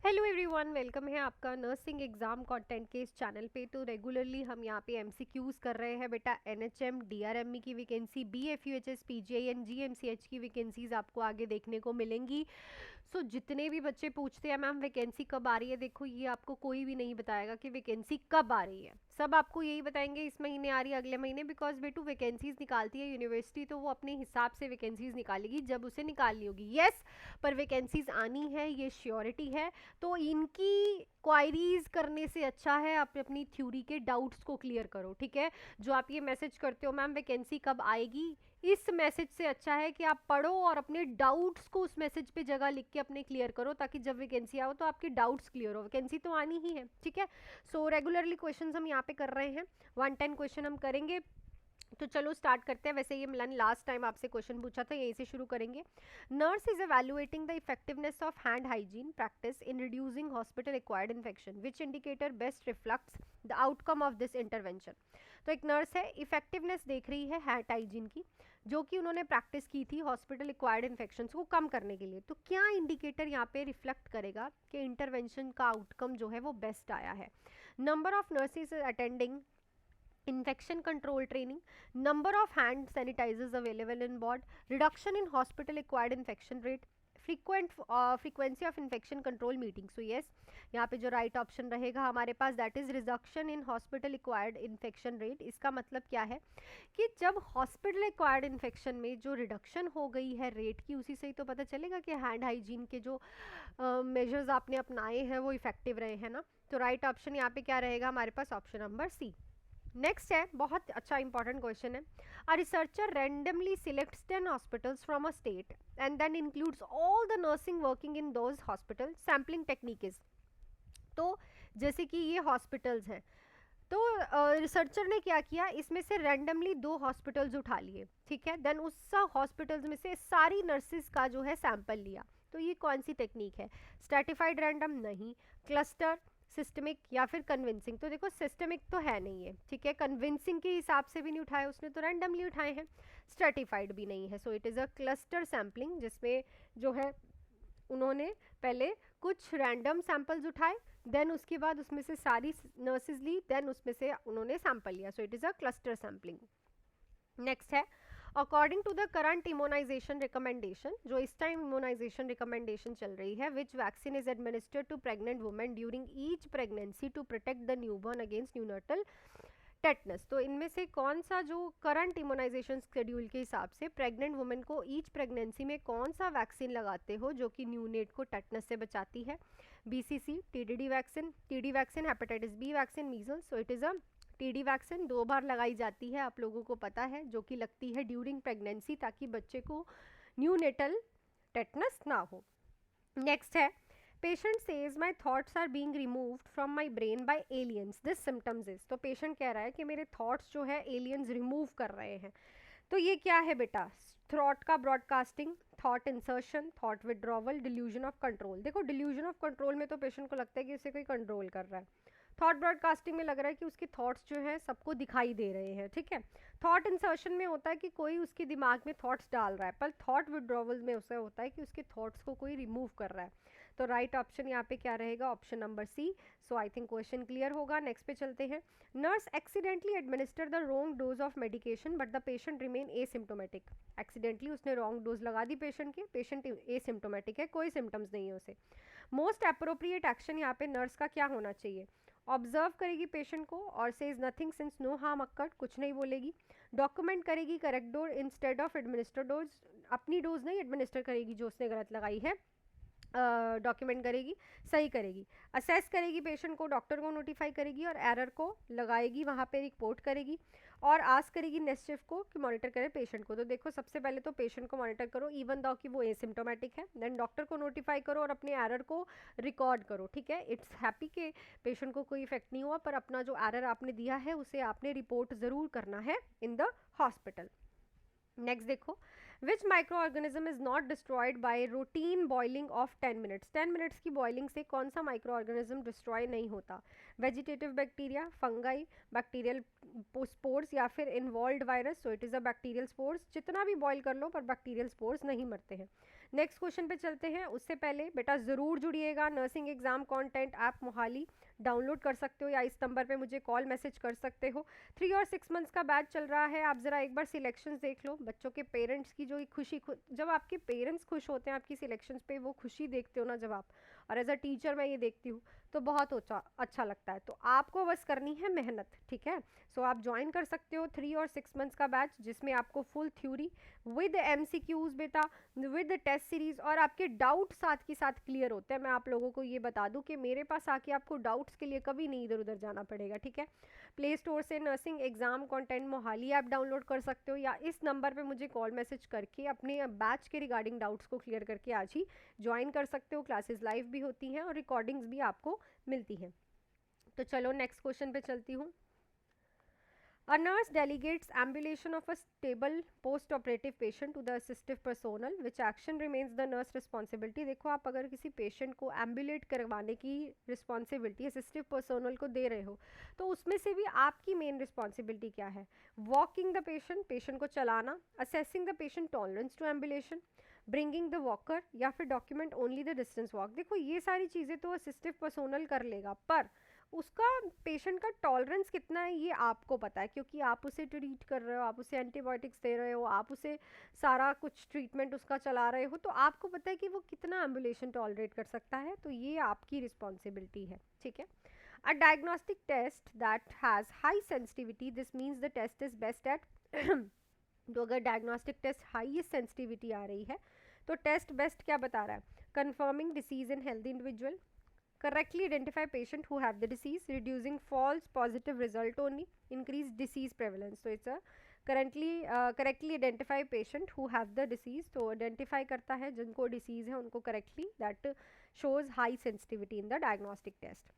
Hello everyone, welcome है आपका nursing exam content के इस चैनल पे। तो रेगुलरली हम यहाँ पे एमसीक्यूज कर रहे हैं बेटा। एनएचएम, डीआरएमई की वैकेंसी, बीएफयूएचएस, पीजीआईएन, जीएमसीएच की वैकेंसीज आपको आगे देखने को मिलेंगी। सो जितने भी बच्चे पूछते हैं मैम वैकेंसी कब आ रही है, देखो ये आपको कोई भी नहीं बताएगा कि वैकेंसी कब आ रही है। सब आपको यही बताएंगे इस महीने आ रही है, अगले महीने, बिकॉज बेटू वैकेंसीज निकालती है यूनिवर्सिटी तो वो अपने हिसाब से वैकेंसीज निकालेगी जब उसे निकालनी होगी। यस, पर वैकेंसीज आनी है, ये श्योरिटी है। तो इनकी क्वायरीज करने से अच्छा है आप अपनी थ्योरी के डाउट्स को क्लियर करो। ठीक है, जो आप ये मैसेज करते हो मैम वैकेंसी कब आएगी, इस मैसेज से अच्छा है कि आप पढ़ो और अपने डाउट्स को उस मैसेज पे जगह लिख के अपने क्लियर करो, ताकि जब वैकेंसी आओ तो आपके डाउट्स क्लियर हो। वैकेंसी तो आनी ही है। ठीक है, सो रेगुलरली क्वेश्चंस हम यहाँ पे कर रहे हैं, 110 क्वेश्चन हम करेंगे। तो चलो स्टार्ट करते हैं। वैसे ये मैंने लास्ट टाइम आपसे क्वेश्चन पूछा था, यहीं से शुरू करेंगे। Nurse is evaluating the effectiveness of hand hygiene practice in reducing hospital acquired infection, which indicator best reflects the outcome of this intervention. तो एक नर्स है, इफेक्टिवनेस देख रही है हैंड हाइजीन की, जो कि उन्होंने प्रैक्टिस की थी हॉस्पिटल एक्वायर्ड इन्फेक्शन को कम करने के लिए। तो क्या इंडिकेटर यहाँ पे रिफ्लेक्ट करेगा कि इंटरवेंशन का आउटकम जो है वो बेस्ट आया है? Number of nurses attending infection control training, number of hand sanitizers available in ward, reduction in hospital acquired infection rate, frequency of infection control meeting. So yes, यहाँ पे जो राइट ऑप्शन रहेगा हमारे पास that is reduction in hospital acquired infection rate. इसका मतलब क्या है कि जब हॉस्पिटल एक्वायर्ड इन्फेक्शन में जो रिडक्शन हो गई है रेट की, उसी से ही तो पता चलेगा कि हैंड हाइजीन के जो मेजर्स आपने अपनाए हैं वो इफेक्टिव रहे हैं ना। तो राइट ऑप्शन यहाँ पे क्या रहेगा हमारे पास? Option number C. नेक्स्ट है, बहुत अच्छा इंपॉर्टेंट क्वेश्चन है। A researcher randomly selects 10 hospitals from a state and then includes all the nursing working in those hospital. Sampling technique is, तो जैसे कि ये हॉस्पिटल्स हैं, तो रिसर्चर ने क्या किया, इसमें से रैंडमली 2 हॉस्पिटल्स उठा लिए। ठीक है, देन उस हॉस्पिटल्स में से सारी नर्सिस का जो है सैंपल लिया। तो ये कौन सी टेक्निक है? स्ट्रैटिफाइड रैंडम नहीं, क्लस्टर, सिस्टमिक या फिर कन्विंसिंग। तो देखो सिस्टमिक तो है नहीं है, ठीक है, कन्विंसिंग के हिसाब से भी नहीं उठाए उसने, तो रैंडमली उठाए हैं। स्ट्रैटिफाइड भी नहीं है, सो it is a cluster sampling, जिसमें जो है उन्होंने पहले कुछ रैंडम सैंपल्स उठाए, देन उसके बाद उसमें से सारी नर्सेज ली, देन उसमें से उन्होंने सैंपल लिया। So it is a cluster sampling. Next है, according to the current immunisation recommendation, जो इस टाइम इम्यूनाइजेशन रिकमेंडेशन चल रही है, which vaccine is administered to pregnant women during each pregnancy to protect the newborn against neonatal tetanus. तो इनमें से कौन सा जो करंट इम्यूनाइजेशन शेड्यूल के हिसाब से प्रेग्नेंट वुमेन को ईच प्रेगनेंसी में कौन सा वैक्सीन लगाते हो जो कि न्यूनेट को टेटनस से बचाती है? BCC, TDD vaccine, TD vaccine, hepatitis B vaccine, measles. So it is a TD vaccine 2 बार लगाई जाती है, आप लोगों को पता है, जो कि लगती है ड्यूरिंग प्रेगनेंसी, ताकि बच्चे को न्यूनेटल टेटनस ना हो। नेक्स्ट है, patient says my thoughts are being removed from my brain by aliens, this symptoms is. तो पेशेंट कह रहा है कि मेरे थॉट्स जो है एलियंस रिमूव कर रहे हैं। तो ये क्या है बेटा? थॉट का broadcasting, thought insertion, thought withdrawal, delusion of control. देखो डिल्यूजन ऑफ कंट्रोल में तो पेशेंट को लगता है कि उसे कोई कंट्रोल कर रहा है। थॉट ब्रॉडकास्टिंग में लग रहा है कि उसके थॉट्स जो है सबको दिखाई दे रहे हैं। ठीक है, थॉट इंसर्शन में होता है कि कोई उसके दिमाग में थॉट्स डाल रहा है, पर थॉट विड्रॉवल में उसका होता है कि उसके थॉट्स को कोई रिमूव कर रहा है। तो राइट ऑप्शन यहाँ पे क्या रहेगा? Option number C. So I think question clear होगा। नेक्स्ट पे चलते हैं। Nurse accidentally administer the wrong dose of medication but the patient remain asymptomatic. Accidentally उसने रॉन्ग डोज लगा दी पेशेंट की, पेशेंट एसिम्टोमेटिक है, कोई सिम्टम्स नहीं है उसे। मोस्ट अप्रोप्रिएट एक्शन यहाँ पे नर्स का क्या होना चाहिए? ऑब्जर्व करेगी पेशेंट को और says nothing since no harm occurred, कुछ नहीं बोलेगी। डॉक्यूमेंट करेगी correct dose instead of administer dose, अपनी डोज नहीं एडमिनिस्टर करेगी जो उसने गलत लगाई है, डॉक्यूमेंट करेगी, सही करेगी। असेस करेगी पेशेंट को, डॉक्टर को नोटिफाई करेगी और एरर को लगाएगी, वहाँ पे रिपोर्ट करेगी और आस्क करेगी नेक्स्ट शिफ्ट को कि मॉनिटर करे पेशेंट को। तो देखो सबसे पहले तो पेशेंट को मॉनिटर करो इवन दो कि वो एसिम्टोमेटिक है, देन डॉक्टर को नोटिफाई करो और अपने एरर को रिकॉर्ड करो। ठीक है, इट्स हैप्पी कि पेशेंट को कोई इफेक्ट नहीं हुआ, पर अपना जो एरर आपने दिया है उसे आपने रिपोर्ट ज़रूर करना है इन द हॉस्पिटल। नेक्स्ट देखो, which micro organism is not destroyed by routine boiling of 10 minutes. 10 minutes की बॉइलिंग से कौन सा माइक्रो ऑर्गेनिज्म डिस्ट्रॉय नहीं होता? Vegetative bacteria, fungi, bacterial spores या फिर involve virus. So it is a bacterial spores. जितना भी बॉयल कर लो पर बैक्टीरियल स्पोर्स नहीं मरते हैं। नेक्स्ट क्वेश्चन पे चलते हैं। उससे पहले बेटा ज़रूर जुड़िएगा, nursing exam content app Mohali download कर सकते हो या इस नंबर पे मुझे कॉल मैसेज कर सकते हो। 3 और 6 मंथ्स का बैच चल रहा है। आप ज़रा एक बार सिलेक्शंस देख लो, बच्चों के पेरेंट्स की जो खुशी, जब आपके पेरेंट्स खुश होते हैं आपकी सिलेक्शंस पे, वो खुशी देखते हो ना जब आप, और एज अ टीचर मैं ये देखती हूँ, तो बहुत अच्छा लगता है। तो आपको बस करनी है मेहनत, ठीक है। सो आप ज्वाइन कर सकते हो 3 और 6 मंथ्स का बैच, जिसमें आपको फुल थ्योरी विद MCQs बेटा, विद टेस्ट सीरीज, और आपके डाउट साथ के साथ क्लियर होते हैं। मैं आप लोगों को ये बता दूं कि मेरे पास आके आपको डाउट्स के लिए कभी नहीं इधर उधर जाना पड़ेगा, ठीक है। प्ले स्टोर से nursing exam content Mohali app download कर सकते हो, या इस नंबर पे मुझे कॉल मैसेज करके अपने बैच के रिगार्डिंग डाउट्स को क्लियर करके आज ही ज्वाइन कर सकते हो। क्लासेस लाइव भी होती हैं और रिकॉर्डिंग्स भी आपको मिलती हैं। तो चलो नेक्स्ट क्वेश्चन पे चलती हूँ। A nurse delegates ambulation of a stable post-operative patient to the assistive personnel, which action remains the nurse responsibility। देखो, आप अगर किसी पेशेंट को एम्बुलेट करवाने की रिस्पॉन्सिबिलिटी असिस्टिव पर्सोनल को दे रहे हो, तो उसमें से भी आपकी मेन रिस्पॉन्सिबिलिटी क्या है? वॉकिंग द पेशेंट, पेशेंट को चलाना, assessing the patient tolerance to ambulation, bringing the walker, या फिर document only the distance walk. देखो, ये सारी चीज़ें तो असिस्टिव पर्सोनल कर लेगा, पर उसका पेशेंट का टॉलरेंस कितना है ये आपको पता है, क्योंकि आप उसे ट्रीट कर रहे हो, आप उसे एंटीबायोटिक्स दे रहे हो, आप उसे सारा कुछ ट्रीटमेंट उसका चला रहे हो, तो आपको पता है कि वो कितना एम्बुलेशन टॉलरेट कर सकता है। तो ये आपकी रिस्पॉन्सिबिलिटी है, ठीक है। A diagnostic test that has high sensitivity, this means the test is best at तो अगर डायग्नोस्टिक टेस्ट हाईएस्ट सेंसिटिविटी आ रही है, तो टेस्ट बेस्ट क्या बता रहा है? Confirming disease in healthy individual, correctly identify patient who have the disease, reducing false positive result only, increase disease prevalence। so it's a correctly identify patient who have the disease, तो identify करता है जिनको disease है उनको correctly, that shows high sensitivity in the diagnostic test।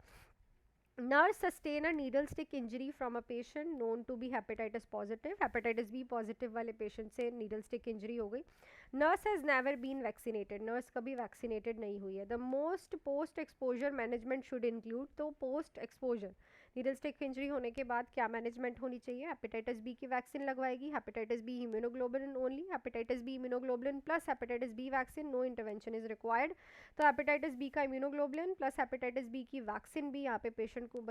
Nurse sustain a needle stick injury from a patient known to be hepatitis positive, hepatitis B positive वाले patient से needle stick injury हो गई। Nurse has never been vaccinated, nurse कभी vaccinated नहीं हुई है। The most post exposure management should include, तो post exposure needle stick injury होने के बाद क्या मैनेजमेंट होनी चाहिए? हेपेटाइटिस बी की वैक्सीन लगवाएगी, hepatitis B immunoglobulin only, hepatitis B immunoglobulin plus hepatitis B vaccine, no intervention is required. तो हेपेटाइटिस बी का इम्यूनोग्लोबुलिन प्लस हेपेटाइटिस बी की वैक्सीन भी यहाँ पे पेशेंट को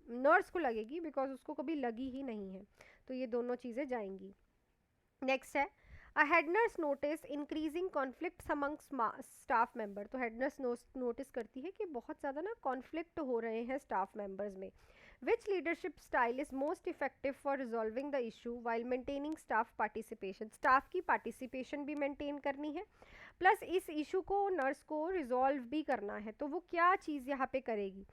नर्स को लगेगी, बिकॉज उसको कभी लगी ही नहीं है, तो ये दोनों चीज़ें जाएंगी। नेक्स्ट है a head nurse notice increasing conflicts among staff member. तो हेड नर्स नोटिस करती है कि बहुत ज़्यादा ना कॉन्फ्लिक्ट हो रहे हैं स्टाफ मेंबर्स में। Which leadership style is most effective for resolving the issue while maintaining staff participation. Staff की पार्टिसिपेशन भी मेंटेन करनी है, प्लस इस इशू को नर्स को रिजॉल्व भी करना है। तो वो क्या चीज़ यहाँ पे करेगी?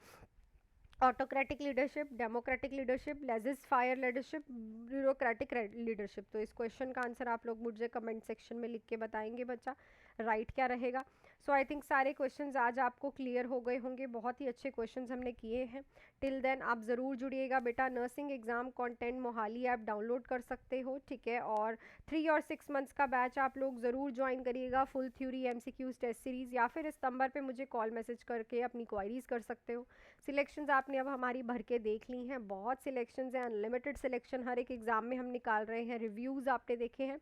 Autocratic leadership, democratic leadership, laissez faire leadership, bureaucratic leadership. तो इस क्वेश्चन का आंसर आप लोग मुझे कमेंट सेक्शन में लिख के बताएंगे बच्चा, राइट क्या रहेगा। सो आई थिंक सारे क्वेश्चंस आज आपको क्लियर हो गए होंगे, बहुत ही अच्छे क्वेश्चंस हमने किए हैं। टिल देन आप ज़रूर जुड़िएगा बेटा, nursing exam content Mohali app download कर सकते हो, ठीक है। और 3 और 6 मंथ्स का बैच आप लोग ज़रूर ज्वाइन करिएगा, full theory MCQs test series, या फिर इस नंबर पे मुझे कॉल मैसेज करके अपनी क्वायरीज़ कर सकते हो। सिलेक्शंस आपने अब हमारी भर के देख ली हैं, बहुत सिलेक्शंस हैं, अनलिमिटेड सिलेक्शन हर एक एग्ज़ाम में हम निकाल रहे हैं, रिव्यूज़ आपने देखे हैं।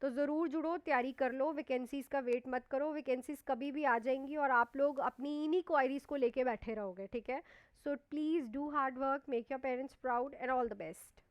तो ज़रूर जुड़ो, तैयारी कर लो, वैकेंसीज़ का वेट मत करो, वैकेंसीज़ कभी भी आ जाएंगी और आप लोग अपनी इन्हीं क्वायरीज़ को लेके बैठे रहोगे, ठीक है। So please do hard work, make your parents proud and all the best.